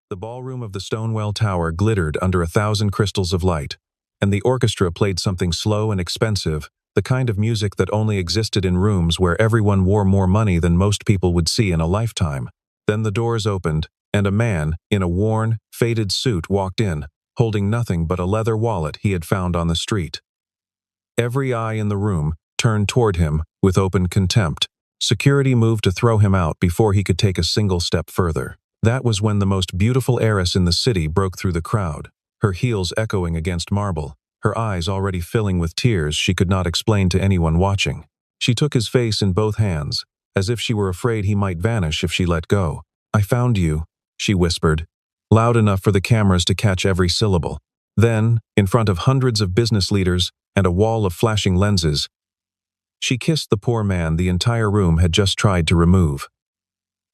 The ballroom of the Stonewell Tower glittered under 1,000 crystals of light, and the orchestra played something slow and expensive, the kind of music that only existed in rooms where everyone wore more money than most people would see in a lifetime. Then the doors opened, and a man, in a worn, faded suit walked in, holding nothing but a leather wallet he had found on the street. Every eye in the room turned toward him with open contempt. Security moved to throw him out before he could take a single step further. That was when the most beautiful heiress in the city broke through the crowd, her heels echoing against marble, her eyes already filling with tears she could not explain to anyone watching. She took his face in both hands, as if she were afraid he might vanish if she let go. "I found you," she whispered, loud enough for the cameras to catch every syllable. Then, in front of hundreds of business leaders and a wall of flashing lenses, she kissed the poor man the entire room had just tried to remove.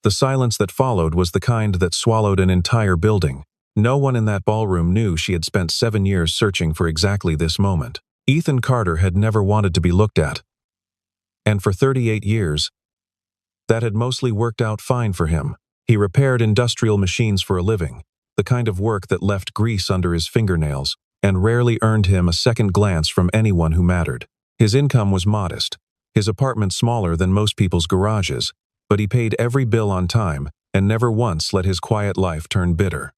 The silence that followed was the kind that swallowed an entire building. No one in that ballroom knew she had spent 7 years searching for exactly this moment. Ethan Carter had never wanted to be looked at. And for 38 years, that had mostly worked out fine for him. He repaired industrial machines for a living, the kind of work that left grease under his fingernails, and rarely earned him a second glance from anyone who mattered. His income was modest, his apartment smaller than most people's garages, but he paid every bill on time and never once let his quiet life turn bitter.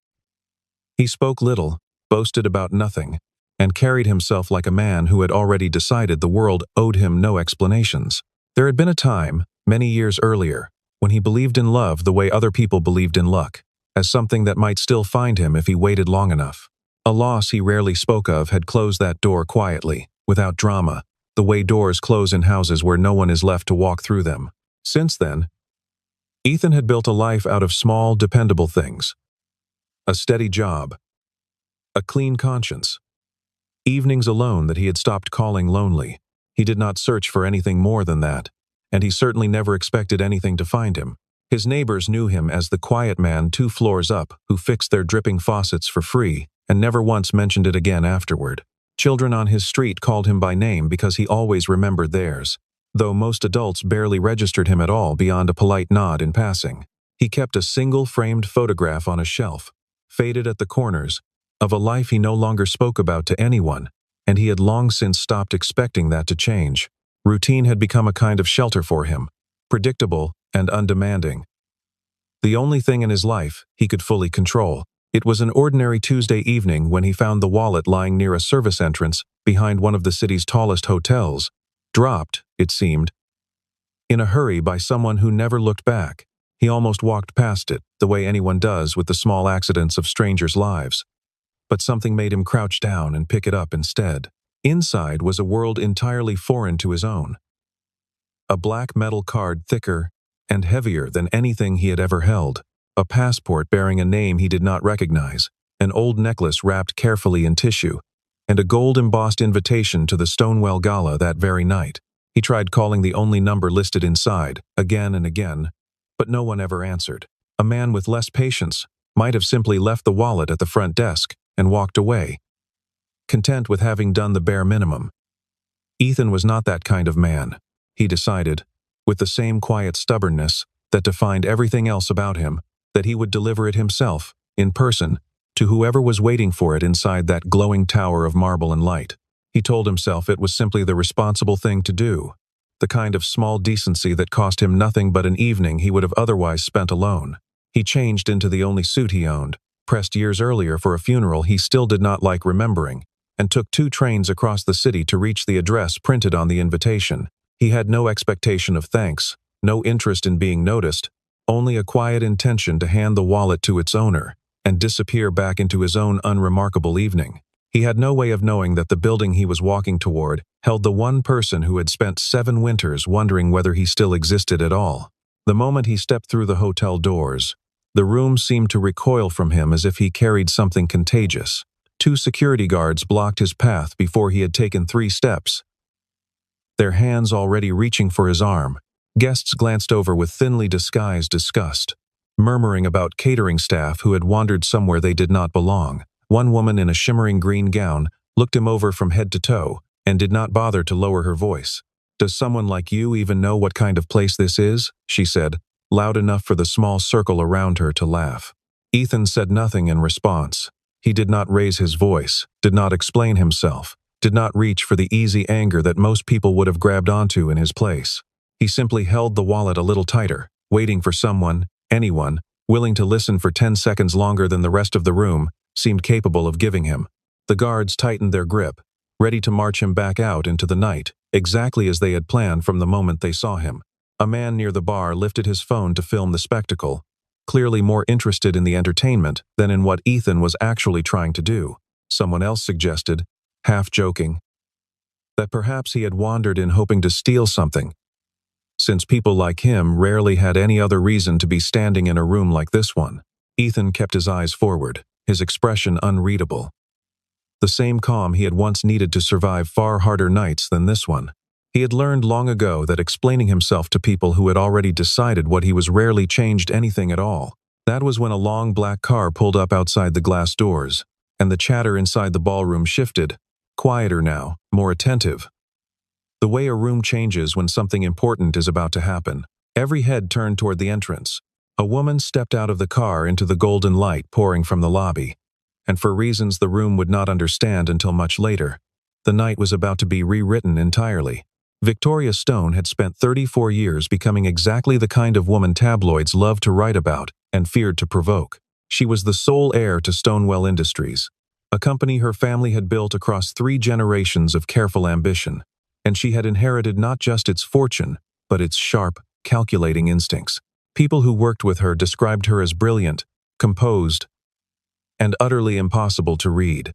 He spoke little, boasted about nothing, and carried himself like a man who had already decided the world owed him no explanations. There had been a time, many years earlier, when he believed in love the way other people believed in luck, as something that might still find him if he waited long enough. A loss he rarely spoke of had closed that door quietly, without drama, the way doors close in houses where no one is left to walk through them. Since then, Ethan had built a life out of small, dependable things. A steady job, a clean conscience, evenings alone that he had stopped calling lonely. He did not search for anything more than that, and he certainly never expected anything to find him. His neighbors knew him as the quiet man 2 floors up who fixed their dripping faucets for free and never once mentioned it again afterward. Children on his street called him by name because he always remembered theirs, though most adults barely registered him at all beyond a polite nod in passing. He kept a single framed photograph on a shelf, faded at the corners, of a life he no longer spoke about to anyone, and he had long since stopped expecting that to change. Routine had become a kind of shelter for him, predictable and undemanding. The only thing in his life he could fully control. It was an ordinary Tuesday evening when he found the wallet lying near a service entrance behind one of the city's tallest hotels, dropped, it seemed, in a hurry by someone who never looked back. He almost walked past it, the way anyone does with the small accidents of strangers' lives. But something made him crouch down and pick it up instead. Inside was a world entirely foreign to his own. A black metal card thicker and heavier than anything he had ever held, a passport bearing a name he did not recognize, an old necklace wrapped carefully in tissue, and a gold-embossed invitation to the Stonewell Gala that very night. He tried calling the only number listed inside, again and again, but no one ever answered. A man with less patience might have simply left the wallet at the front desk and walked away, content with having done the bare minimum. Ethan was not that kind of man, he decided, with the same quiet stubbornness that defined everything else about him, that he would deliver it himself, in person, to whoever was waiting for it inside that glowing tower of marble and light. He told himself it was simply the responsible thing to do, the kind of small decency that cost him nothing but an evening he would have otherwise spent alone. He changed into the only suit he owned, pressed years earlier for a funeral he still did not like remembering, and took 2 trains across the city to reach the address printed on the invitation. He had no expectation of thanks, no interest in being noticed, only a quiet intention to hand the wallet to its owner and disappear back into his own unremarkable evening. He had no way of knowing that the building he was walking toward held the one person who had spent 7 winters wondering whether he still existed at all. The moment he stepped through the hotel doors, the room seemed to recoil from him as if he carried something contagious. 2 security guards blocked his path before he had taken 3 steps, their hands already reaching for his arm. Guests glanced over with thinly disguised disgust, murmuring about catering staff who had wandered somewhere they did not belong. One woman in a shimmering green gown looked him over from head to toe and did not bother to lower her voice. "Does someone like you even know what kind of place this is?" she said, loud enough for the small circle around her to laugh. Ethan said nothing in response. He did not raise his voice, did not explain himself, did not reach for the easy anger that most people would have grabbed onto in his place. He simply held the wallet a little tighter, waiting for someone, anyone, willing to listen for 10 seconds longer than the rest of the room seemed capable of giving him. The guards tightened their grip, ready to march him back out into the night, exactly as they had planned from the moment they saw him. A man near the bar lifted his phone to film the spectacle, clearly more interested in the entertainment than in what Ethan was actually trying to do. Someone else suggested, half joking, that perhaps he had wandered in hoping to steal something, since people like him rarely had any other reason to be standing in a room like this one. Ethan kept his eyes forward, his expression unreadable. The same calm he had once needed to survive far harder nights than this one. He had learned long ago that explaining himself to people who had already decided what he was rarely changed anything at all. That was when a long black car pulled up outside the glass doors, and the chatter inside the ballroom shifted, quieter now, more attentive. The way a room changes when something important is about to happen. Every head turned toward the entrance. A woman stepped out of the car into the golden light pouring from the lobby. And for reasons the room would not understand until much later, the night was about to be rewritten entirely. Victoria Stone had spent 34 years becoming exactly the kind of woman tabloids loved to write about and feared to provoke. She was the sole heir to Stonewell Industries, a company her family had built across 3 generations of careful ambition, and she had inherited not just its fortune, but its sharp, calculating instincts. People who worked with her described her as brilliant, composed, and utterly impossible to read.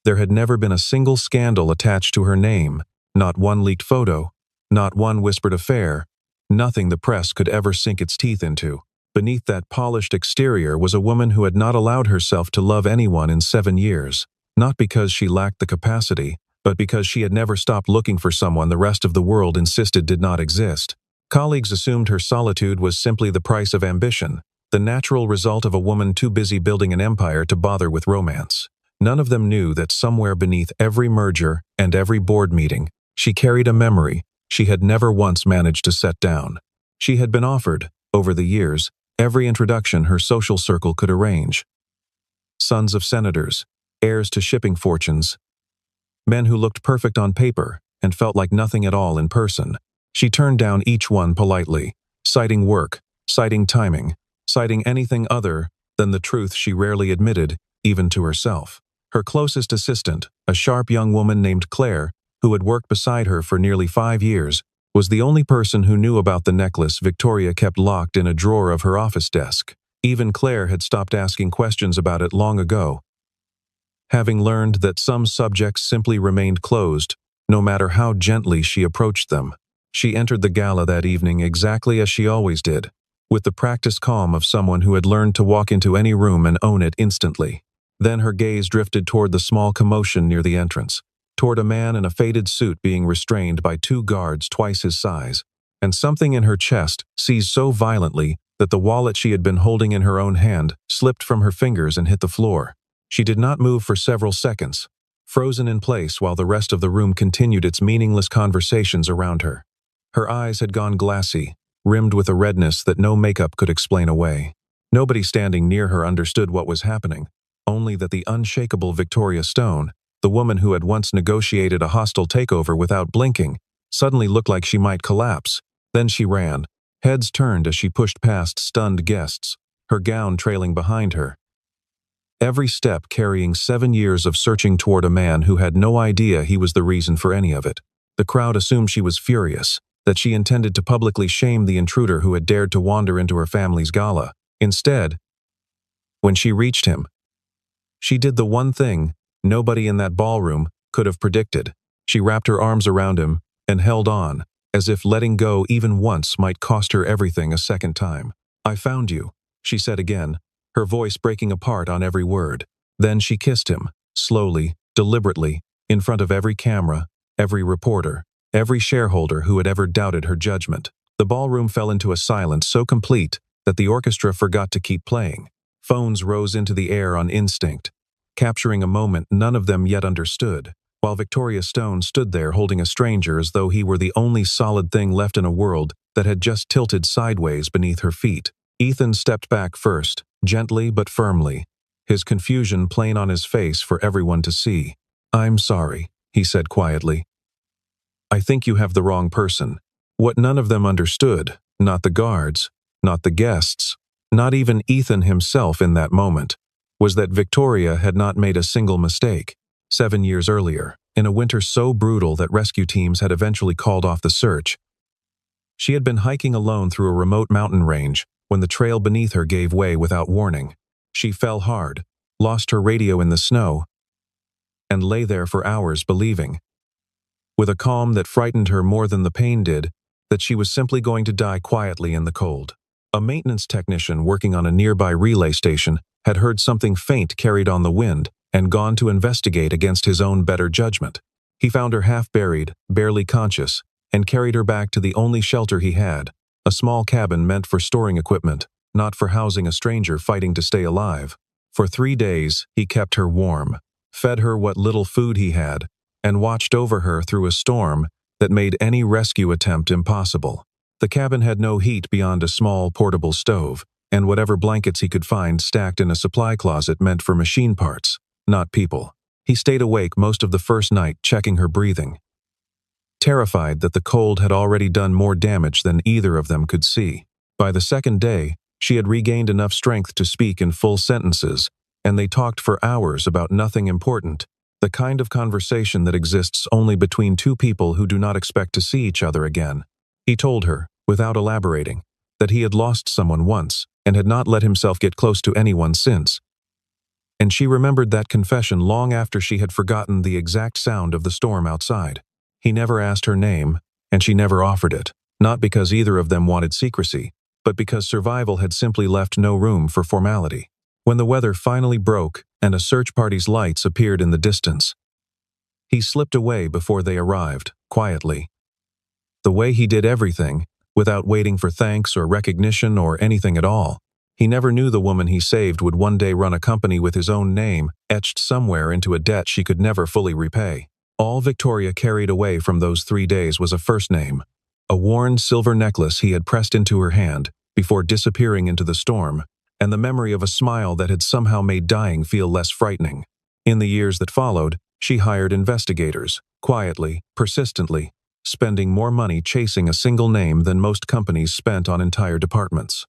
There had never been a single scandal attached to her name, not one leaked photo, not one whispered affair, nothing the press could ever sink its teeth into. Beneath that polished exterior was a woman who had not allowed herself to love anyone in 7 years, not because she lacked the capacity, but because she had never stopped looking for someone the rest of the world insisted did not exist. Colleagues assumed her solitude was simply the price of ambition, the natural result of a woman too busy building an empire to bother with romance. None of them knew that somewhere beneath every merger and every board meeting, she carried a memory she had never once managed to set down. She had been offered, over the years, every introduction her social circle could arrange. Sons of senators, heirs to shipping fortunes, men who looked perfect on paper and felt like nothing at all in person. She turned down each one politely, citing work, citing timing, citing anything other than the truth she rarely admitted, even to herself. Her closest assistant, a sharp young woman named Claire, who had worked beside her for nearly 5 years, was the only person who knew about the necklace Victoria kept locked in a drawer of her office desk. Even Claire had stopped asking questions about it long ago, having learned that some subjects simply remained closed, no matter how gently she approached them. She entered the gala that evening exactly as she always did, with the practiced calm of someone who had learned to walk into any room and own it instantly. Then her gaze drifted toward the small commotion near the entrance, toward a man in a faded suit being restrained by 2 guards twice his size, and something in her chest seized so violently that the wallet she had been holding in her own hand slipped from her fingers and hit the floor. She did not move for several seconds, frozen in place while the rest of the room continued its meaningless conversations around her. Her eyes had gone glassy, rimmed with a redness that no makeup could explain away. Nobody standing near her understood what was happening, only that the unshakable Victoria Stone, the woman who had once negotiated a hostile takeover without blinking, suddenly looked like she might collapse. Then she ran, heads turned as she pushed past stunned guests, her gown trailing behind her. Every step carrying 7 years of searching toward a man who had no idea he was the reason for any of it. The crowd assumed she was furious, that she intended to publicly shame the intruder who had dared to wander into her family's gala. Instead, when she reached him, she did the one thing nobody in that ballroom could have predicted. She wrapped her arms around him and held on, as if letting go even once might cost her everything a second time. "I found you," she said again, her voice breaking apart on every word. Then she kissed him, slowly, deliberately, in front of every camera, every reporter, every shareholder who had ever doubted her judgment. The ballroom fell into a silence so complete that the orchestra forgot to keep playing. Phones rose into the air on instinct, capturing a moment none of them yet understood, while Victoria Stone stood there holding a stranger as though he were the only solid thing left in a world that had just tilted sideways beneath her feet. Ethan stepped back first, gently but firmly, his confusion plain on his face for everyone to see. "I'm sorry," he said quietly. "I think you have the wrong person." What none of them understood, not the guards, not the guests, not even Ethan himself in that moment, was that Victoria had not made a single mistake. 7 years earlier, in a winter so brutal that rescue teams had eventually called off the search, she had been hiking alone through a remote mountain range when the trail beneath her gave way without warning. She fell hard, lost her radio in the snow, and lay there for hours believing, with a calm that frightened her more than the pain did, that she was simply going to die quietly in the cold. A maintenance technician working on a nearby relay station had heard something faint carried on the wind and gone to investigate against his own better judgment. He found her half-buried, barely conscious, and carried her back to the only shelter he had, a small cabin meant for storing equipment, not for housing a stranger fighting to stay alive. For 3 days, he kept her warm, fed her what little food he had, and watched over her through a storm that made any rescue attempt impossible. The cabin had no heat beyond a small portable stove, and whatever blankets he could find stacked in a supply closet meant for machine parts, not people. He stayed awake most of the first night, checking her breathing, terrified that the cold had already done more damage than either of them could see. By the second day, she had regained enough strength to speak in full sentences, and they talked for hours about nothing important, the kind of conversation that exists only between two people who do not expect to see each other again. He told her, without elaborating, that he had lost someone once and had not let himself get close to anyone since. And she remembered that confession long after she had forgotten the exact sound of the storm outside. He never asked her name, and she never offered it, not because either of them wanted secrecy, but because survival had simply left no room for formality. When the weather finally broke and a search party's lights appeared in the distance, he slipped away before they arrived, quietly. The way he did everything, without waiting for thanks or recognition or anything at all. He never knew the woman he saved would one day run a company with his own name, etched somewhere into a debt she could never fully repay. All Victoria carried away from those 3 days was a first name, a worn silver necklace he had pressed into her hand before disappearing into the storm, and the memory of a smile that had somehow made dying feel less frightening. In the years that followed, she hired investigators, quietly, persistently, spending more money chasing a single name than most companies spent on entire departments.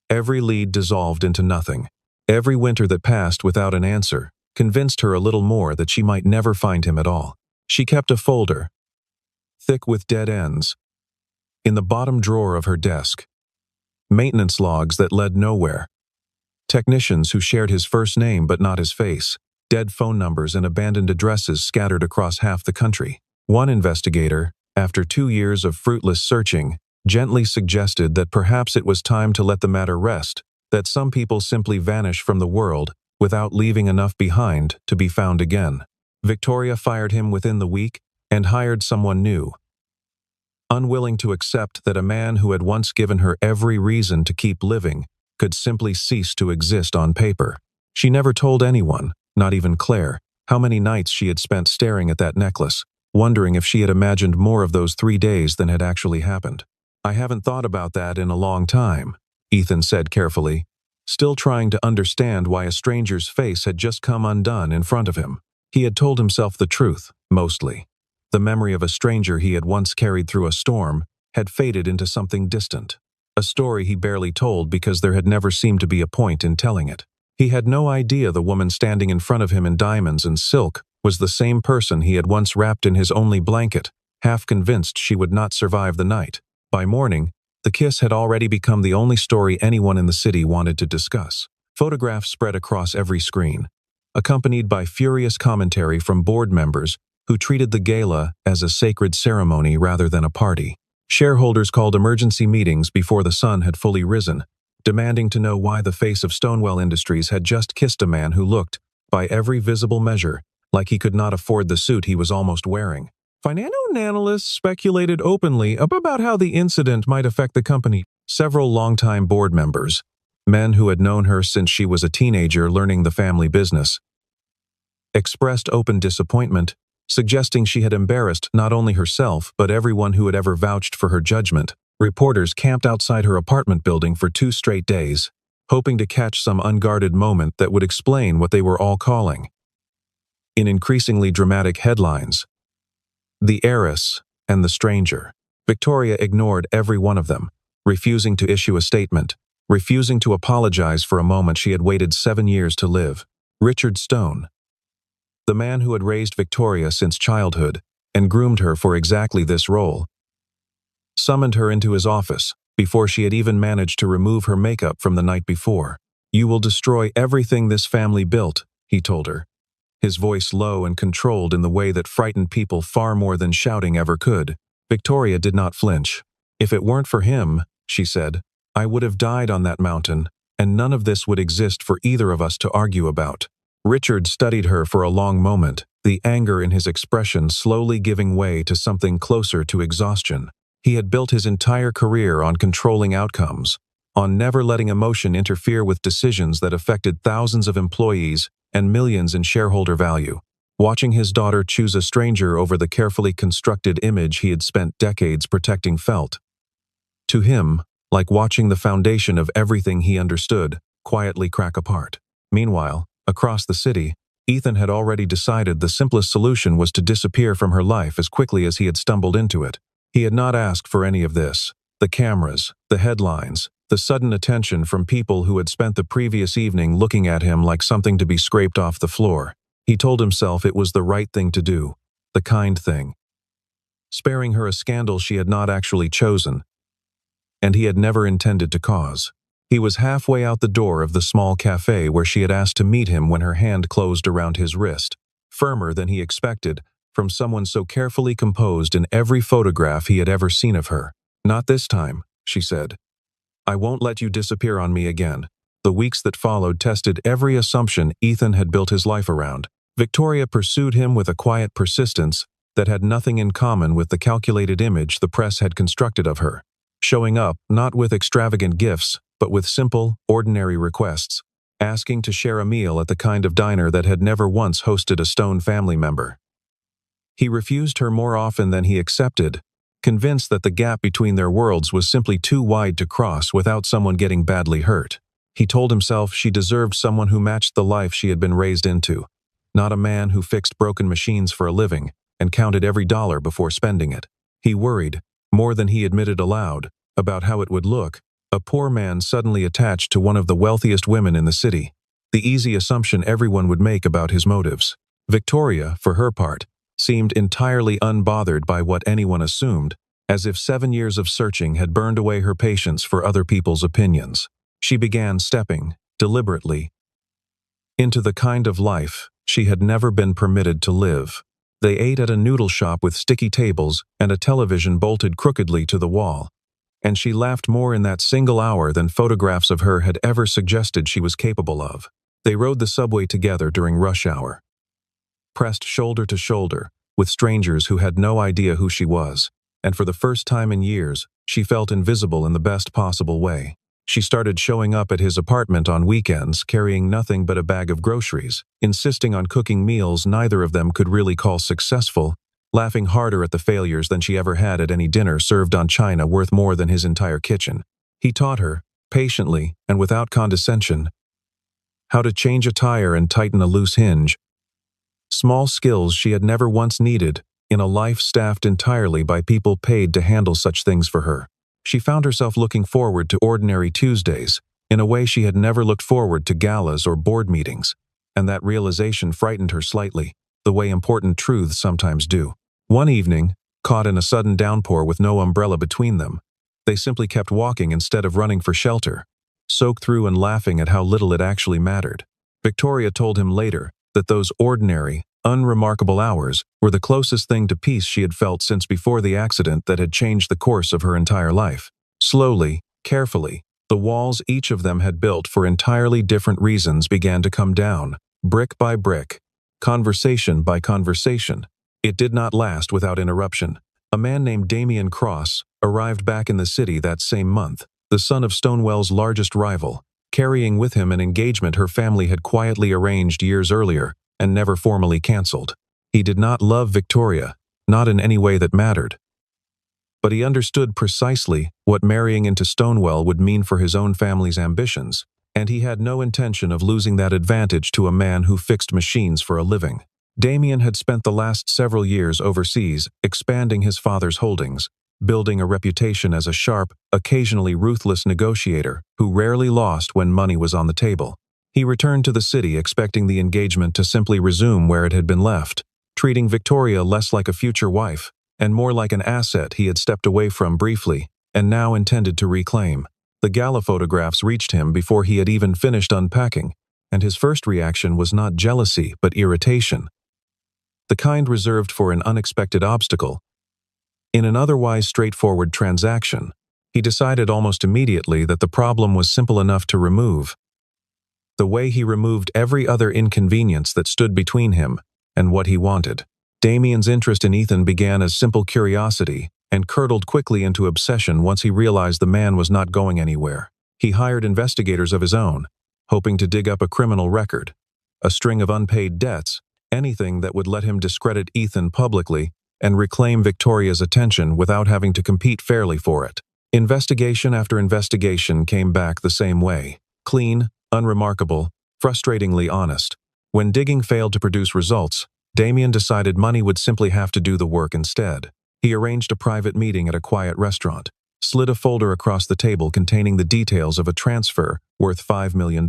Every lead dissolved into nothing. Every winter that passed without an answer convinced her a little more that she might never find him at all. She kept a folder, thick with dead ends, in the bottom drawer of her desk. Maintenance logs that led nowhere. Technicians who shared his first name but not his face. Dead phone numbers and abandoned addresses scattered across half the country. One investigator, after 2 years of fruitless searching, gently suggested that perhaps it was time to let the matter rest, that some people simply vanish from the world without leaving enough behind to be found again. Victoria fired him within the week and hired someone new, unwilling to accept that a man who had once given her every reason to keep living could simply cease to exist on paper. She never told anyone, not even Claire, how many nights she had spent staring at that necklace, wondering if she had imagined more of those 3 days than had actually happened. "I haven't thought about that in a long time," Ethan said carefully, still trying to understand why a stranger's face had just come undone in front of him. He had told himself the truth, mostly. The memory of a stranger he had once carried through a storm had faded into something distant, a story he barely told because there had never seemed to be a point in telling it. He had no idea the woman standing in front of him in diamonds and silk was the same person he had once wrapped in his only blanket, half convinced she would not survive the night. By morning, the kiss had already become the only story anyone in the city wanted to discuss. Photographs spread across every screen, accompanied by furious commentary from board members who treated the gala as a sacred ceremony rather than a party. Shareholders called emergency meetings before the sun had fully risen, demanding to know why the face of Stonewell Industries had just kissed a man who looked, by every visible measure, like he could not afford the suit he was almost wearing. Financial analysts speculated openly about how the incident might affect the company. Several longtime board members, men who had known her since she was a teenager learning the family business, expressed open disappointment, suggesting she had embarrassed not only herself but everyone who had ever vouched for her judgment. Reporters camped outside her apartment building for 2 straight days, hoping to catch some unguarded moment that would explain what they were all calling. In increasingly dramatic headlines, "The Heiress" and "The Stranger." Victoria ignored every one of them, refusing to issue a statement, refusing to apologize for a moment she had waited 7 years to live. Richard Stone, the man who had raised Victoria since childhood and groomed her for exactly this role, summoned her into his office before she had even managed to remove her makeup from the night before. "You will destroy everything this family built," he told her, his voice low and controlled in the way that frightened people far more than shouting ever could. Victoria did not flinch. "If it weren't for him," she said, "I would have died on that mountain, and none of this would exist for either of us to argue about." Richard studied her for a long moment, the anger in his expression slowly giving way to something closer to exhaustion. He had built his entire career on controlling outcomes, on never letting emotion interfere with decisions that affected thousands of employees and millions in shareholder value. Watching his daughter choose a stranger over the carefully constructed image he had spent decades protecting felt, to him, like watching the foundation of everything he understood quietly crack apart. Meanwhile, across the city, Ethan had already decided the simplest solution was to disappear from her life as quickly as he had stumbled into it. He had not asked for any of this. The cameras, the headlines, the sudden attention from people who had spent the previous evening looking at him like something to be scraped off the floor. He told himself it was the right thing to do, the kind thing. Sparing her a scandal she had not actually chosen, and he had never intended to cause. He was halfway out the door of the small cafe where she had asked to meet him when her hand closed around his wrist, firmer than he expected, from someone so carefully composed in every photograph he had ever seen of her. "Not this time," she said. "I won't let you disappear on me again." The weeks that followed tested every assumption Ethan had built his life around. Victoria pursued him with a quiet persistence that had nothing in common with the calculated image the press had constructed of her, showing up not with extravagant gifts, but with simple, ordinary requests, asking to share a meal at the kind of diner that had never once hosted a Stone family member. He refused her more often than he accepted, convinced that the gap between their worlds was simply too wide to cross without someone getting badly hurt. He told himself she deserved someone who matched the life she had been raised into, not a man who fixed broken machines for a living and counted every dollar before spending it. He worried, more than he admitted aloud, about how it would look, a poor man suddenly attached to one of the wealthiest women in the city, the easy assumption everyone would make about his motives. Victoria, for her part, seemed entirely unbothered by what anyone assumed, as if 7 years of searching had burned away her patience for other people's opinions. She began stepping, deliberately, into the kind of life she had never been permitted to live. They ate at a noodle shop with sticky tables and a television bolted crookedly to the wall, and she laughed more in that single hour than photographs of her had ever suggested she was capable of. They rode the subway together during rush hour, pressed shoulder to shoulder with strangers who had no idea who she was, and for the first time in years, she felt invisible in the best possible way. She started showing up at his apartment on weekends carrying nothing but a bag of groceries, insisting on cooking meals neither of them could really call successful, laughing harder at the failures than she ever had at any dinner served on china worth more than his entire kitchen. He taught her, patiently and without condescension, how to change a tire and tighten a loose hinge, small skills she had never once needed in a life staffed entirely by people paid to handle such things for her. She found herself looking forward to ordinary Tuesdays in a way she had never looked forward to galas or board meetings, and that realization frightened her slightly, the way important truths sometimes do. One evening, caught in a sudden downpour with no umbrella between them, they simply kept walking instead of running for shelter, soaked through and laughing at how little it actually mattered. Victoria told him later that those ordinary, unremarkable hours were the closest thing to peace she had felt since before the accident that had changed the course of her entire life. Slowly, carefully, the walls each of them had built for entirely different reasons began to come down, brick by brick, conversation by conversation. It did not last without interruption. A man named Damian Cross arrived back in the city that same month, the son of Stonewell's largest rival, carrying with him an engagement her family had quietly arranged years earlier and never formally canceled. He did not love Victoria, not in any way that mattered. But he understood precisely what marrying into Stonewell would mean for his own family's ambitions. and he had no intention of losing that advantage to a man who fixed machines for a living. Damien had spent the last several years overseas, expanding his father's holdings, building a reputation as a sharp, occasionally ruthless negotiator who rarely lost when money was on the table. He returned to the city expecting the engagement to simply resume where it had been left, treating Victoria less like a future wife and more like an asset he had stepped away from briefly and now intended to reclaim. The gala photographs reached him before he had even finished unpacking, and his first reaction was not jealousy but irritation, the kind reserved for an unexpected obstacle. In an otherwise straightforward transaction, he decided almost immediately that the problem was simple enough to remove, the way he removed every other inconvenience that stood between him and what he wanted. Damien's interest in Ethan began as simple curiosity and curdled quickly into obsession once he realized the man was not going anywhere. He hired investigators of his own, hoping to dig up a criminal record, a string of unpaid debts, anything that would let him discredit Ethan publicly and reclaim Victoria's attention without having to compete fairly for it. Investigation after investigation came back the same way: clean, unremarkable, frustratingly honest. When digging failed to produce results, Damien decided money would simply have to do the work instead. He arranged a private meeting at a quiet restaurant, slid a folder across the table containing the details of a transfer worth $5 million,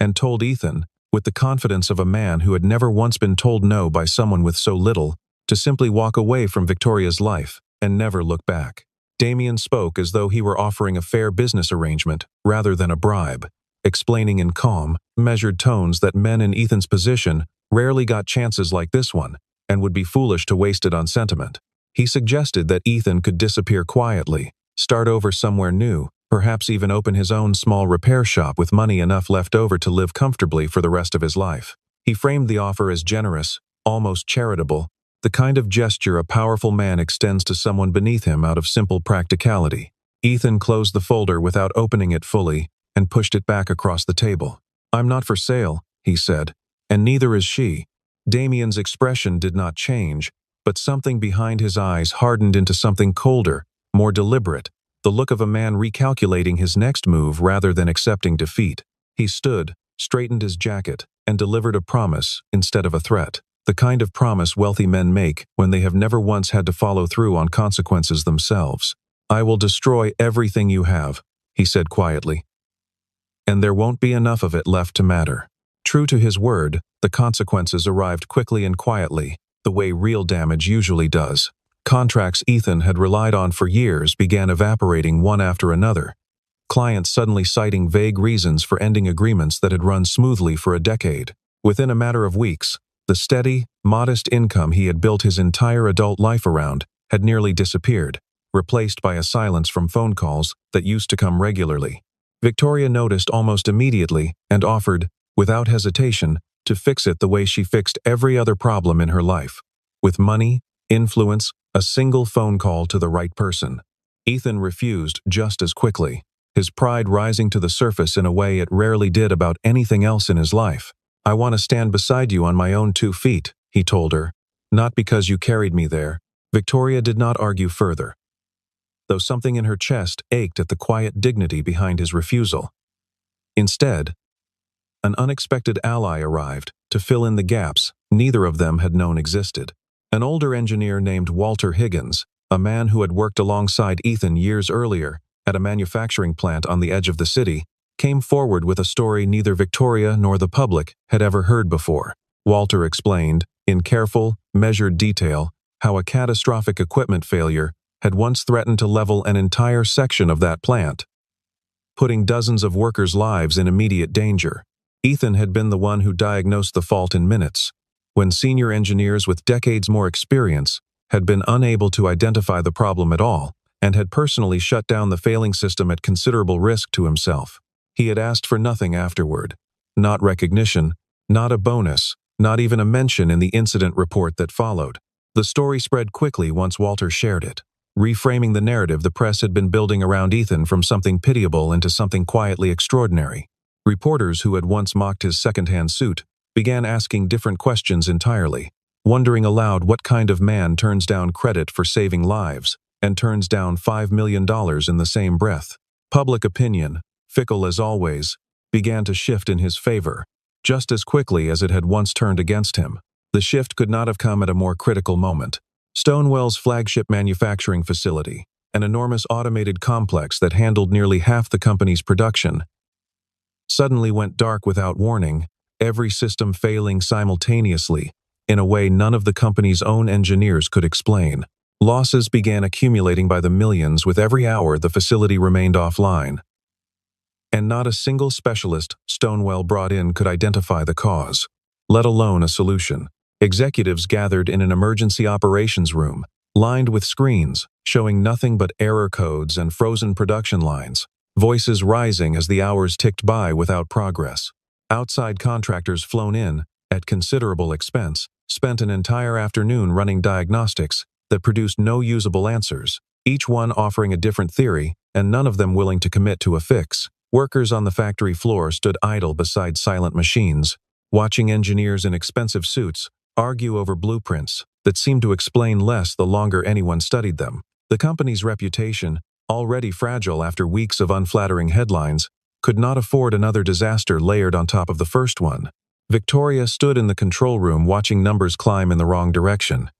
and told Ethan, with the confidence of a man who had never once been told no by someone with so little, to simply walk away from Victoria's life and never look back. Damien spoke as though he were offering a fair business arrangement rather than a bribe, explaining in calm, measured tones that men in Ethan's position rarely got chances like this one and would be foolish to waste it on sentiment. He suggested that Ethan could disappear quietly, start over somewhere new, perhaps even open his own small repair shop with money enough left over to live comfortably for the rest of his life. He framed the offer as generous, almost charitable, the kind of gesture a powerful man extends to someone beneath him out of simple practicality. Ethan closed the folder without opening it fully and pushed it back across the table. "I'm not for sale," he said, "and neither is she." Damien's expression did not change, but something behind his eyes hardened into something colder, more deliberate, the look of a man recalculating his next move rather than accepting defeat. He stood, straightened his jacket, and delivered a promise instead of a threat, the kind of promise wealthy men make when they have never once had to follow through on consequences themselves. "I will destroy everything you have," he said quietly, "and there won't be enough of it left to matter." True to his word, the consequences arrived quickly and quietly, the way real damage usually does. Contracts Ethan had relied on for years began evaporating one after another, clients suddenly citing vague reasons for ending agreements that had run smoothly for a decade. Within a matter of weeks, the steady, modest income he had built his entire adult life around had nearly disappeared, replaced by a silence from phone calls that used to come regularly. Victoria noticed almost immediately and offered, without hesitation, to fix it the way she fixed every other problem in her life, with money, influence, a single phone call to the right person. Ethan refused just as quickly, his pride rising to the surface in a way it rarely did about anything else in his life. "I want to stand beside you on my own 2 feet, he told her, "not because you carried me there." Victoria did not argue further, though something in her chest ached at the quiet dignity behind his refusal. Instead, an unexpected ally arrived to fill in the gaps neither of them had known existed. An older engineer named Walter Higgins, a man who had worked alongside Ethan years earlier at a manufacturing plant on the edge of the city, came forward with a story neither Victoria nor the public had ever heard before. Walter explained, in careful, measured detail, how a catastrophic equipment failure had once threatened to level an entire section of that plant, putting dozens of workers' lives in immediate danger. Ethan had been the one who diagnosed the fault in minutes, when senior engineers with decades more experience had been unable to identify the problem at all, and had personally shut down the failing system at considerable risk to himself. He had asked for nothing afterward. Not recognition, not a bonus, not even a mention in the incident report that followed. The story spread quickly once Walter shared it, reframing the narrative the press had been building around Ethan from something pitiable into something quietly extraordinary. Reporters who had once mocked his second-hand suit began asking different questions entirely, wondering aloud what kind of man turns down credit for saving lives and turns down $5 million in the same breath. Public opinion, fickle as always, began to shift in his favor, just as quickly as it had once turned against him. The shift could not have come at a more critical moment. Stonewell's flagship manufacturing facility, an enormous automated complex that handled nearly half the company's production, suddenly went dark without warning, every system failing simultaneously, in a way none of the company's own engineers could explain. Losses began accumulating by the millions with every hour the facility remained offline. And not a single specialist Stonewell brought in could identify the cause, let alone a solution. Executives gathered in an emergency operations room, lined with screens, showing nothing but error codes and frozen production lines, voices rising as the hours ticked by without progress. Outside contractors flown in, at considerable expense, spent an entire afternoon running diagnostics that produced no usable answers, each one offering a different theory, and none of them willing to commit to a fix. Workers on the factory floor stood idle beside silent machines, watching engineers in expensive suits argue over blueprints that seemed to explain less the longer anyone studied them. The company's reputation, already fragile after weeks of unflattering headlines, could not afford another disaster layered on top of the first one. Victoria stood in the control room watching numbers climb in the wrong direction,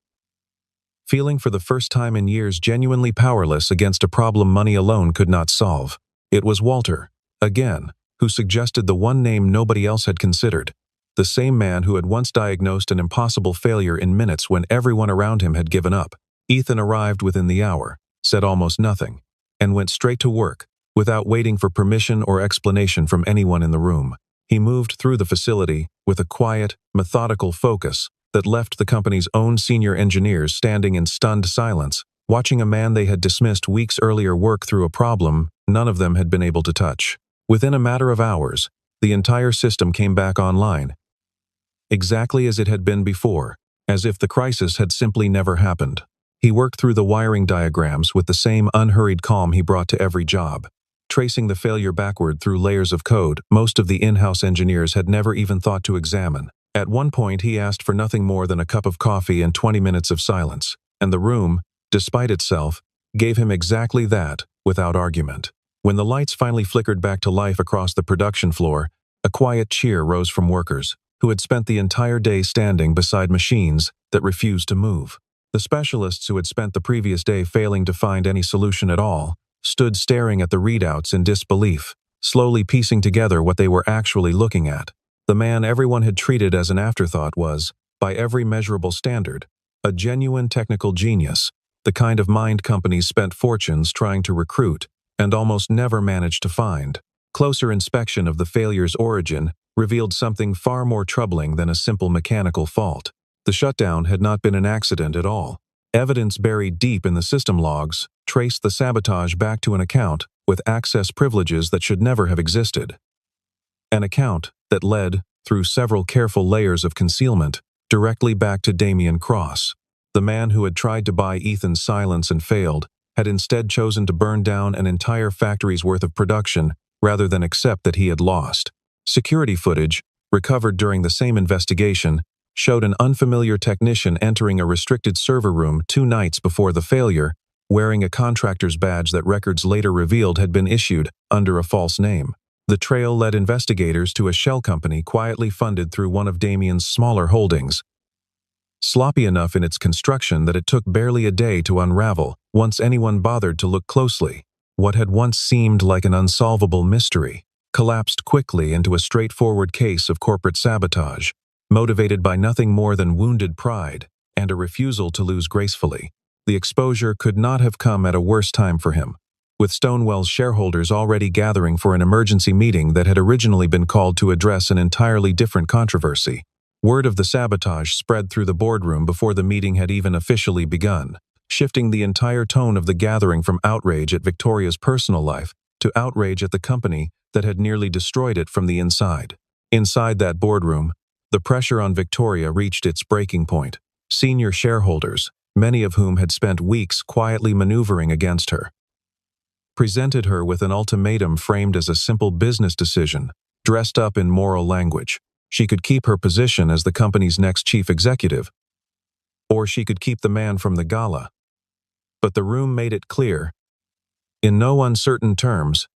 feeling for the first time in years genuinely powerless against a problem money alone could not solve. It was Walter, again, who suggested the one name nobody else had considered, the same man who had once diagnosed an impossible failure in minutes when everyone around him had given up. Ethan arrived within the hour, said almost nothing, and went straight to work, without waiting for permission or explanation from anyone in the room. He moved through the facility with a quiet, methodical focus that left the company's own senior engineers standing in stunned silence, watching a man they had dismissed weeks earlier work through a problem none of them had been able to touch. Within a matter of hours, the entire system came back online, exactly as it had been before, as if the crisis had simply never happened. He worked through the wiring diagrams with the same unhurried calm he brought to every job, tracing the failure backward through layers of code most of the in-house engineers had never even thought to examine. At one point, he asked for nothing more than a cup of coffee and 20 minutes of silence, and the room, despite itself, gave him exactly that, without argument. When the lights finally flickered back to life across the production floor, a quiet cheer rose from workers, who had spent the entire day standing beside machines that refused to move. The specialists who had spent the previous day failing to find any solution at all stood staring at the readouts in disbelief, slowly piecing together what they were actually looking at. The man everyone had treated as an afterthought was, by every measurable standard, a genuine technical genius, the kind of mind companies spent fortunes trying to recruit and almost never managed to find. Closer inspection of the failure's origin revealed something far more troubling than a simple mechanical fault. The shutdown had not been an accident at all. Evidence buried deep in the system logs traced the sabotage back to an account with access privileges that should never have existed. An account that led, through several careful layers of concealment, directly back to Damian Cross. The man who had tried to buy Ethan's silence and failed had instead chosen to burn down an entire factory's worth of production rather than accept that he had lost. Security footage, recovered during the same investigation, showed an unfamiliar technician entering a restricted server room 2 nights before the failure, wearing a contractor's badge that records later revealed had been issued under a false name. The trail led investigators to a shell company quietly funded through one of Damian's smaller holdings, sloppy enough in its construction that it took barely a day to unravel once anyone bothered to look closely. What had once seemed like an unsolvable mystery collapsed quickly into a straightforward case of corporate sabotage, motivated by nothing more than wounded pride and a refusal to lose gracefully. The exposure could not have come at a worse time for him, with Stonewell's shareholders already gathering for an emergency meeting that had originally been called to address an entirely different controversy. Word of the sabotage spread through the boardroom before the meeting had even officially begun, shifting the entire tone of the gathering from outrage at Victoria's personal life to outrage at the company that had nearly destroyed it from the inside. Inside that boardroom, the pressure on Victoria reached its breaking point. Senior shareholders, many of whom had spent weeks quietly maneuvering against her, presented her with an ultimatum framed as a simple business decision, dressed up in moral language. She could keep her position as the company's next chief executive, or she could keep the man from the gala. But the room made it clear, in no uncertain terms,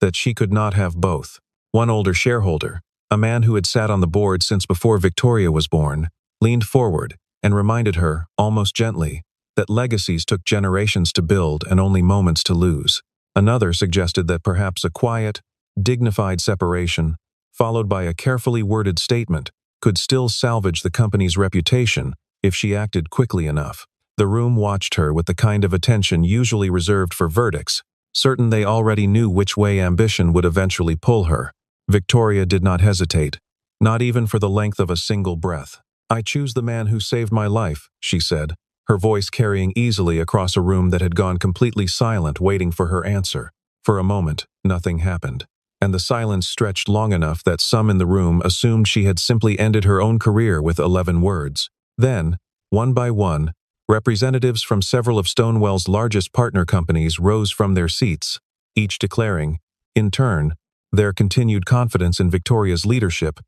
that she could not have both. One older shareholder, a man who had sat on the board since before Victoria was born, leaned forward and reminded her, almost gently, that legacies took generations to build and only moments to lose. Another suggested that perhaps a quiet, dignified separation, followed by a carefully worded statement, could still salvage the company's reputation if she acted quickly enough. The room watched her with the kind of attention usually reserved for verdicts, certain they already knew which way ambition would eventually pull her. Victoria did not hesitate, not even for the length of a single breath. "I choose the man who saved my life," she said, her voice carrying easily across a room that had gone completely silent waiting for her answer. For a moment, nothing happened, and the silence stretched long enough that some in the room assumed she had simply ended her own career with 11 words. Then, one by one, representatives from several of Stonewall's largest partner companies rose from their seats, each declaring, in turn, their continued confidence in Victoria's leadership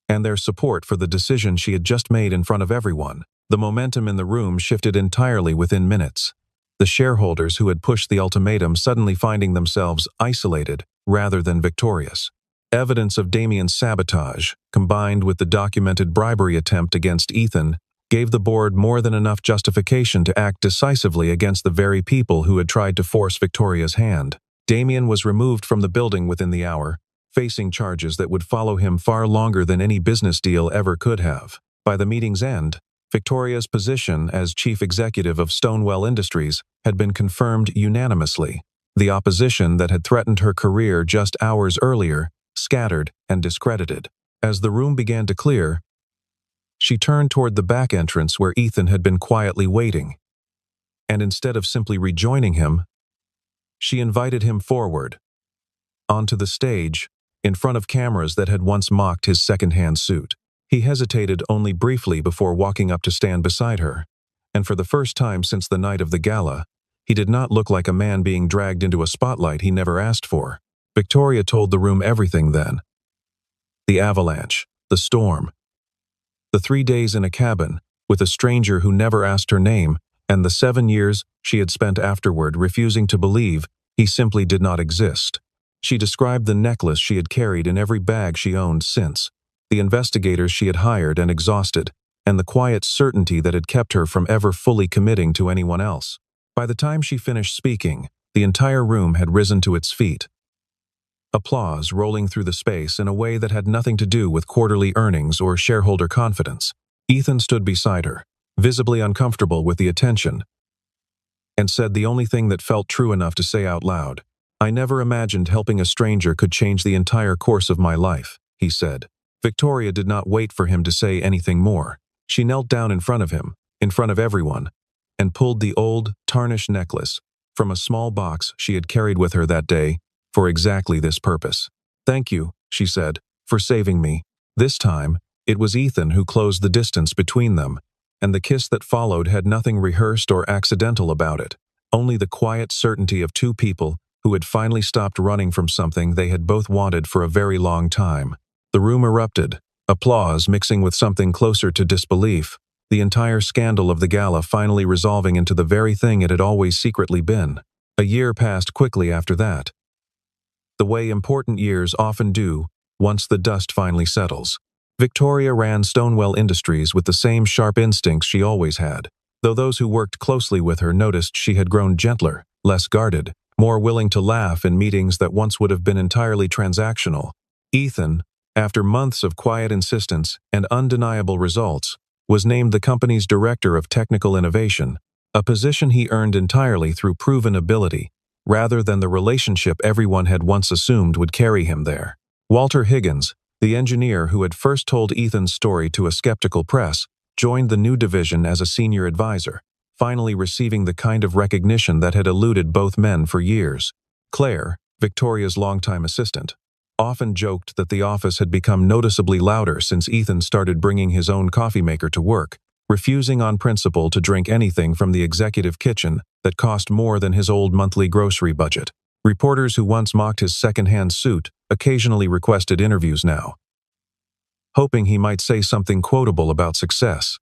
and their support for the decision she had just made in front of everyone. The momentum in the room shifted entirely within minutes, the shareholders who had pushed the ultimatum suddenly finding themselves isolated rather than victorious. Evidence of Damien's sabotage, combined with the documented bribery attempt against Ethan, gave the board more than enough justification to act decisively against the very people who had tried to force Victoria's hand. Damien was removed from the building within the hour, facing charges that would follow him far longer than any business deal ever could have. By the meeting's end, Victoria's position as chief executive of Stonewall Industries had been confirmed unanimously. The opposition that had threatened her career just hours earlier scattered and discredited. As the room began to clear, she turned toward the back entrance where Ethan had been quietly waiting, and instead of simply rejoining him, she invited him forward, onto the stage, in front of cameras that had once mocked his second-hand suit. He hesitated only briefly before walking up to stand beside her, and for the first time since the night of the gala, he did not look like a man being dragged into a spotlight he never asked for. Victoria told the room everything then. The avalanche, the storm, the 3 days in a cabin with a stranger who never asked her name, and the 7 years she had spent afterward refusing to believe he simply did not exist. She described the necklace she had carried in every bag she owned since, the investigators she had hired and exhausted, and the quiet certainty that had kept her from ever fully committing to anyone else. By the time she finished speaking, the entire room had risen to its feet, applause rolling through the space in a way that had nothing to do with quarterly earnings or shareholder confidence. Ethan stood beside her, visibly uncomfortable with the attention, and said the only thing that felt true enough to say out loud. "I never imagined helping a stranger could change the entire course of my life," he said. Victoria did not wait for him to say anything more. She knelt down in front of him, in front of everyone, and pulled the old, tarnished necklace from a small box she had carried with her that day for exactly this purpose. "Thank you," she said, "for saving me." This time, it was Ethan who closed the distance between them, and the kiss that followed had nothing rehearsed or accidental about it, only the quiet certainty of two people who had finally stopped running from something they had both wanted for a very long time. The room erupted, applause mixing with something closer to disbelief, the entire scandal of the gala finally resolving into the very thing it had always secretly been. A year passed quickly after that, the way important years often do once the dust finally settles. Victoria ran Stonewall Industries with the same sharp instincts she always had, though those who worked closely with her noticed she had grown gentler, less guarded, more willing to laugh in meetings that once would have been entirely transactional. Ethan, after months of quiet insistence and undeniable results, was named the company's Director of Technical Innovation, a position he earned entirely through proven ability, rather than the relationship everyone had once assumed would carry him there. Walter Higgins, the engineer who had first told Ethan's story to a skeptical press, joined the new division as a senior advisor, finally receiving the kind of recognition that had eluded both men for years. Claire, Victoria's longtime assistant, often joked that the office had become noticeably louder since Ethan started bringing his own coffee maker to work, refusing on principle to drink anything from the executive kitchen that cost more than his old monthly grocery budget. Reporters who once mocked his second-hand suit occasionally requested interviews now, hoping he might say something quotable about success.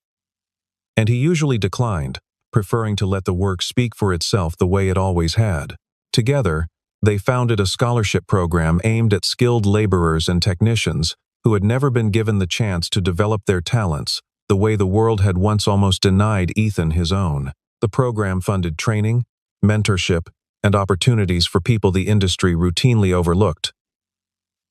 And he usually declined, preferring to let the work speak for itself the way it always had. Together, They founded a scholarship program aimed at skilled laborers and technicians who had never been given the chance to develop their talents the way the world had once almost denied Ethan his own. The program funded training, mentorship, and opportunities for people the industry routinely overlooked.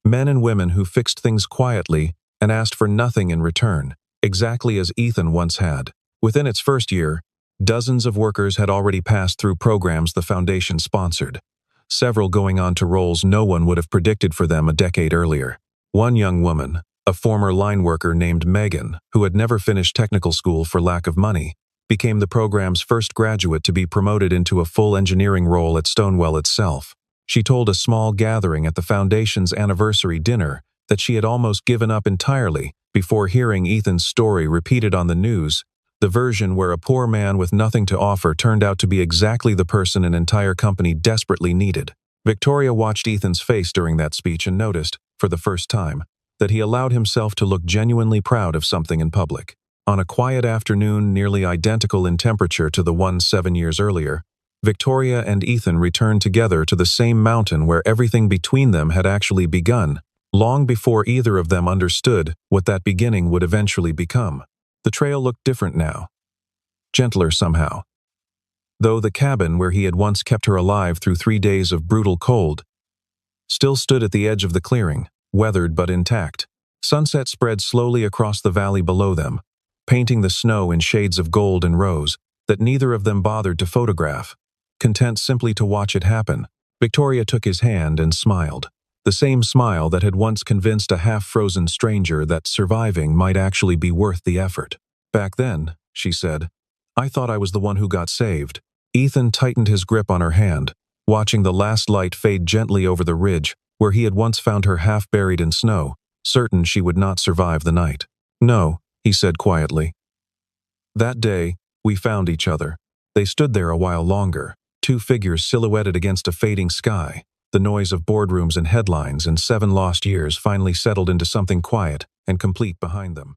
Men and women who fixed things quietly and asked for nothing in return, exactly as Ethan once had. Within its first year, dozens of workers had already passed through programs the foundation sponsored, several going on to roles no one would have predicted for them a decade earlier. One young woman, a former line worker named Megan, who had never finished technical school for lack of money, became the program's first graduate to be promoted into a full engineering role at Stonewell itself. She told a small gathering at the foundation's anniversary dinner that she had almost given up entirely before hearing Ethan's story repeated on the news, the version where a poor man with nothing to offer turned out to be exactly the person an entire company desperately needed. Victoria watched Ethan's face during that speech and noticed, for the first time, that he allowed himself to look genuinely proud of something in public. On a quiet afternoon nearly identical in temperature to the one 7 years earlier, Victoria and Ethan returned together to the same mountain where everything between them had actually begun, long before either of them understood what that beginning would eventually become. The trail looked different now, gentler somehow. Though the cabin where he had once kept her alive through 3 days of brutal cold still stood at the edge of the clearing, weathered but intact. Sunset spread slowly across the valley below them, painting the snow in shades of gold and rose that neither of them bothered to photograph, content simply to watch it happen. Victoria took his hand and smiled, the same smile that had once convinced a half-frozen stranger that surviving might actually be worth the effort. "Back then," she said, "I thought I was the one who got saved." Ethan tightened his grip on her hand, watching the last light fade gently over the ridge where he had once found her half buried in snow, certain she would not survive the night. "No," he said quietly. "That day, we found each other." They stood there a while longer, two figures silhouetted against a fading sky. The noise of boardrooms and headlines and 7 lost years finally settled into something quiet and complete behind them.